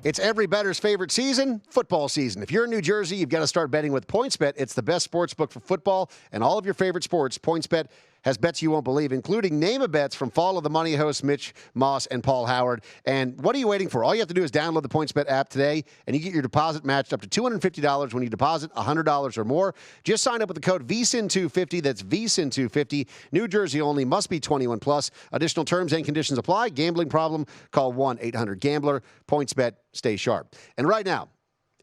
It's every bettor's favorite season, football season. If you're in New Jersey, you've got to start betting with PointsBet. It's the best sports book for football and all of your favorite sports. PointsBet has bets you won't believe, including name-a-bets from Fall of the Money hosts Mitch Moss and Paul Howard. And what are you waiting for? All you have to do is download the PointsBet app today, and you get your deposit matched up to $250 when you deposit $100 or more. Just sign up with the code VSIN250. That's VSIN250. New Jersey only. Must be 21 plus. Additional terms and conditions apply. Gambling problem? Call 1-800-GAMBLER. PointsBet. Stay sharp. And right now,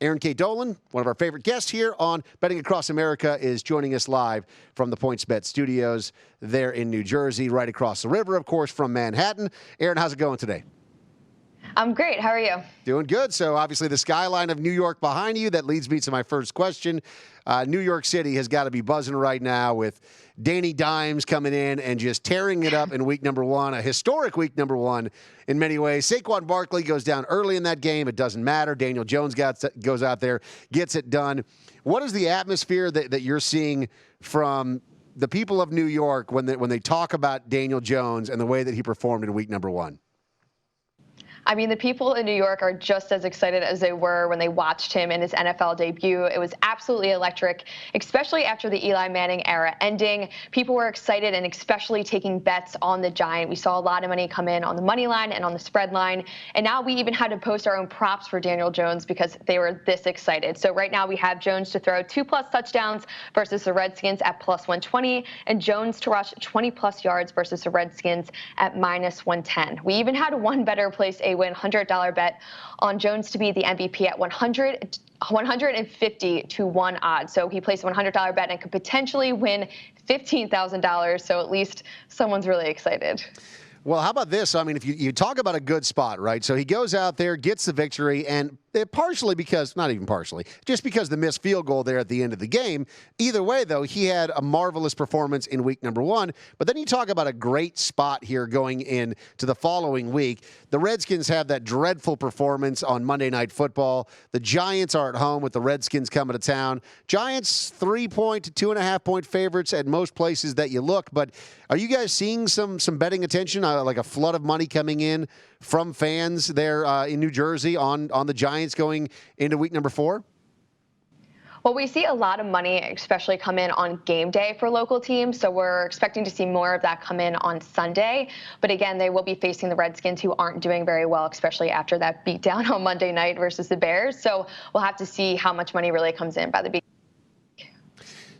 Erin Dolan, one of our favorite guests here on Betting Across America, is joining us live from the PointsBet studios there in New Jersey, right across the river, of course, from Manhattan. Erin, how's it going today? I'm great. How are you? Doing good. So obviously the skyline of New York behind you, that leads me to my first question. New York City has got to be buzzing right now with Danny Dimes coming in and just tearing it up in week number one, a historic week number one in many ways. Saquon Barkley goes down early in that game. It doesn't matter. Daniel Jones goes out there, gets it done. What is the atmosphere that you're seeing from the people of New York when they talk about Daniel Jones and the way that he performed in week number one? I mean, the people in New York are just as excited as they were when they watched him in his NFL debut. It was absolutely electric, especially after the Eli Manning era ending. People were excited and especially taking bets on the Giant. We saw a lot of money come in on the money line and on the spread line. And now we even had to post our own props for Daniel Jones because they were this excited. So right now we have Jones to throw 2+ touchdowns versus the Redskins at +120 and Jones to rush 20+ yards versus the Redskins at -110. We even had one better place a win $100 bet on Jones to be the MVP at 150 to 1 odds. So he placed a $100 bet and could potentially win $15,000. So at least someone's really excited. Well, how about this? I mean, if you talk about a good spot, right? So he goes out there, gets the victory, and partially because, not even partially, just because the missed field goal there at the end of the game. Either way, though, he had a marvelous performance in week number one. But then you talk about a great spot here going in to the following week. The Redskins have that dreadful performance on Monday Night Football. The Giants are at home with the Redskins coming to town. Giants 3-point to 2.5-point favorites at most places that you look. But are you guys seeing some betting attention, like a flood of money coming in from fans there in New Jersey on the Giants going into week number 4? Well, we see a lot of money, especially come in on game day for local teams. So we're expecting to see more of that come in on Sunday. But again, they will be facing the Redskins, who aren't doing very well, especially after that beatdown on Monday night versus the Bears. So we'll have to see how much money really comes in by the beginning.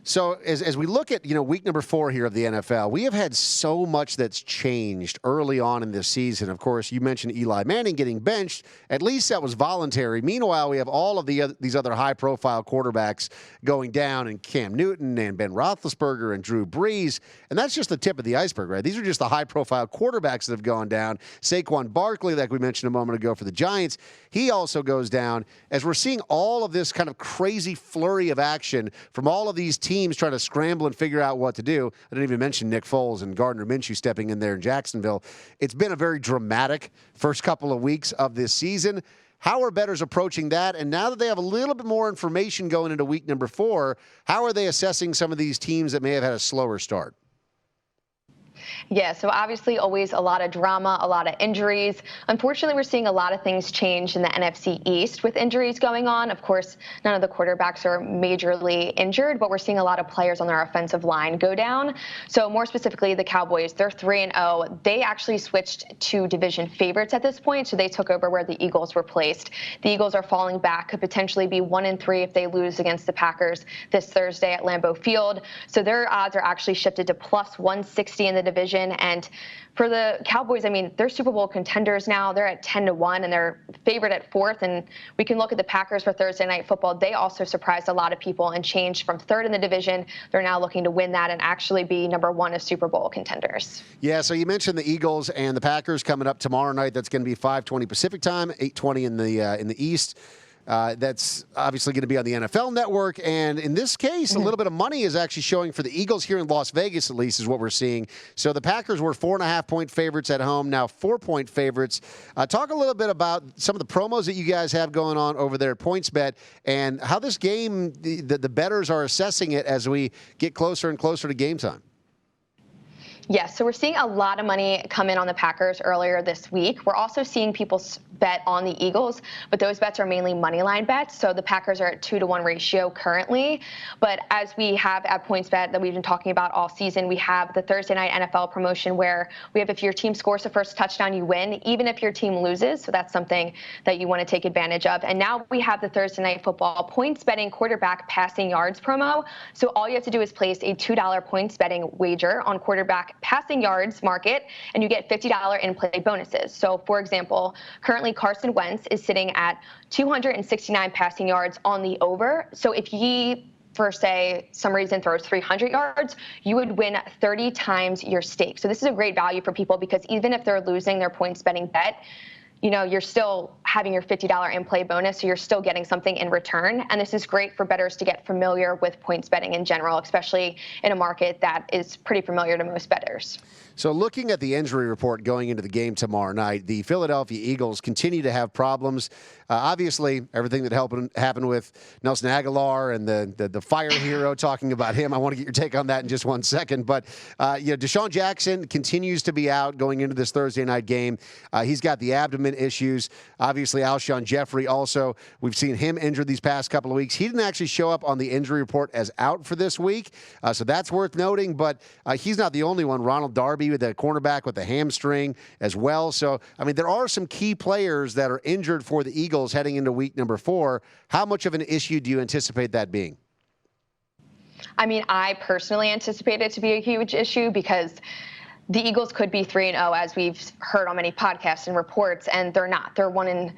So as we look at, week number 4 here of the NFL, we have had so much that's changed early on in this season. Of course, you mentioned Eli Manning getting benched. At least that was voluntary. Meanwhile, we have all of these other high-profile quarterbacks going down, and Cam Newton and Ben Roethlisberger and Drew Brees. And that's just the tip of the iceberg, right? These are just the high-profile quarterbacks that have gone down. Saquon Barkley, like we mentioned a moment ago for the Giants, he also goes down. As we're seeing all of this kind of crazy flurry of action from all of these teams trying to scramble and figure out what to do. I didn't even mention Nick Foles and Gardner Minshew stepping in there in Jacksonville. It's been a very dramatic first couple of weeks of this season. How are bettors approaching that? And now that they have a little bit more information going into week number 4, how are they assessing some of these teams that may have had a slower start? Yeah, so obviously always a lot of drama, a lot of injuries. Unfortunately, we're seeing a lot of things change in the NFC East with injuries going on. Of course, none of the quarterbacks are majorly injured, but we're seeing a lot of players on their offensive line go down. So more specifically, the Cowboys, they're 3-0. They actually switched to division favorites at this point, so they took over where the Eagles were placed. The Eagles are falling back, could potentially be 1-3 if they lose against the Packers this Thursday at Lambeau Field. So their odds are actually shifted to +160 in the division. And for the Cowboys, I mean, they're Super Bowl contenders now. They're at 10-1, and they're favored at 4th. And we can look at the Packers for Thursday Night Football. They also surprised a lot of people and changed from 3rd in the division. They're now looking to win that and actually be number 1 as Super Bowl contenders. Yeah, so you mentioned the Eagles and the Packers coming up tomorrow night. That's going to be 5:20 Pacific time, 8:20 in the East. That's obviously going to be on the NFL Network. And in this case, a little bit of money is actually showing for the Eagles here in Las Vegas, at least, is what we're seeing. So the Packers were 4.5-point favorites at home, now 4-point favorites. Talk a little bit about some of the promos that you guys have going on over there at PointsBet and how this game, the bettors are assessing it as we get closer and closer to game time. Yes, so we're seeing a lot of money come in on the Packers earlier this week. We're also seeing people bet on the Eagles, but those bets are mainly money line bets. So the Packers are at 2-to-1 ratio currently. But as we have at PointsBet that we've been talking about all season, we have the Thursday night NFL promotion where we have if your team scores the first touchdown, you win, even if your team loses. So that's something that you want to take advantage of. And now we have the Thursday night football points betting quarterback passing yards promo. So all you have to do is place a $2 points betting wager on quarterback passing yards market, and you get $50 in-play bonuses. So, for example, currently Carson Wentz is sitting at 269 passing yards on the over. So if he, for say, some reason throws 300 yards, you would win 30 times your stake. So this is a great value for people because even if they're losing their points betting bet, you're still having your $50 in-play bonus, so you're still getting something in return. And this is great for bettors to get familiar with points betting in general, especially in a market that is pretty familiar to most bettors. So looking at the injury report going into the game tomorrow night, the Philadelphia Eagles continue to have problems. Obviously, everything that happened with Nelson Aguilar and the fire hero, talking about him. I want to get your take on that in just 1 second. But, Deshaun Jackson continues to be out going into this Thursday night game. He's got the abdomen issues. Obviously, Alshon Jeffrey also. We've seen him injured these past couple of weeks. He didn't actually show up on the injury report as out for this week, so that's worth noting. But he's not the only one. Ronald Darby, with the cornerback with the hamstring as well. So, there are some key players that are injured for the Eagles heading into week number 4. How much of an issue do you anticipate that being? I personally anticipate it to be a huge issue because the Eagles could be 3-0, as we've heard on many podcasts and reports, and they're not. They're 1-2,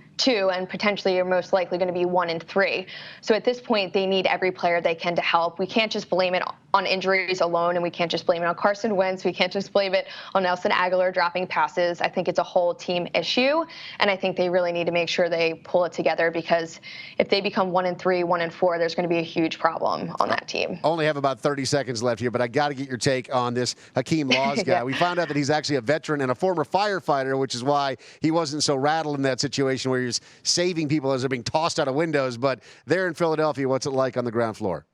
and potentially are most likely going to be 1-3. So at this point, they need every player they can to help. We can't just blame it on injuries alone, and we can't just blame it on Carson Wentz. We can't just blame it on Nelson Aguilar dropping passes. I think it's a whole team issue, and I think they really need to make sure they pull it together because if they become 1-3, 1-4, there's going to be a huge problem on that team. Only have about 30 seconds left here, but I got to get your take on this Hakeem Laws guy. Yeah. We found out that he's actually a veteran and a former firefighter, which is why he wasn't so rattled in that situation where he was saving people as they're being tossed out of windows. But there in Philadelphia, what's it like on the ground floor?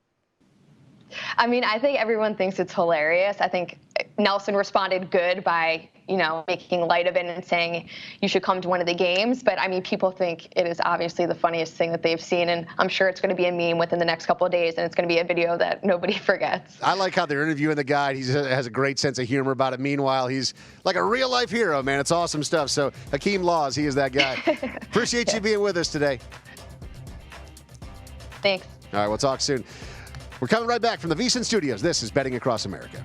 I think everyone thinks it's hilarious. I think Nelson responded good by, making light of it and saying you should come to one of the games. But, people think it is obviously the funniest thing that they've seen. And I'm sure it's going to be a meme within the next couple of days. And it's going to be a video that nobody forgets. I like how they're interviewing the guy. He has a great sense of humor about it. Meanwhile, he's like a real-life hero, man. It's awesome stuff. So Hakeem Laws, he is that guy. Appreciate you being with us today. Thanks. All right, we'll talk soon. We're coming right back from the VSiN Studios. This is Betting Across America.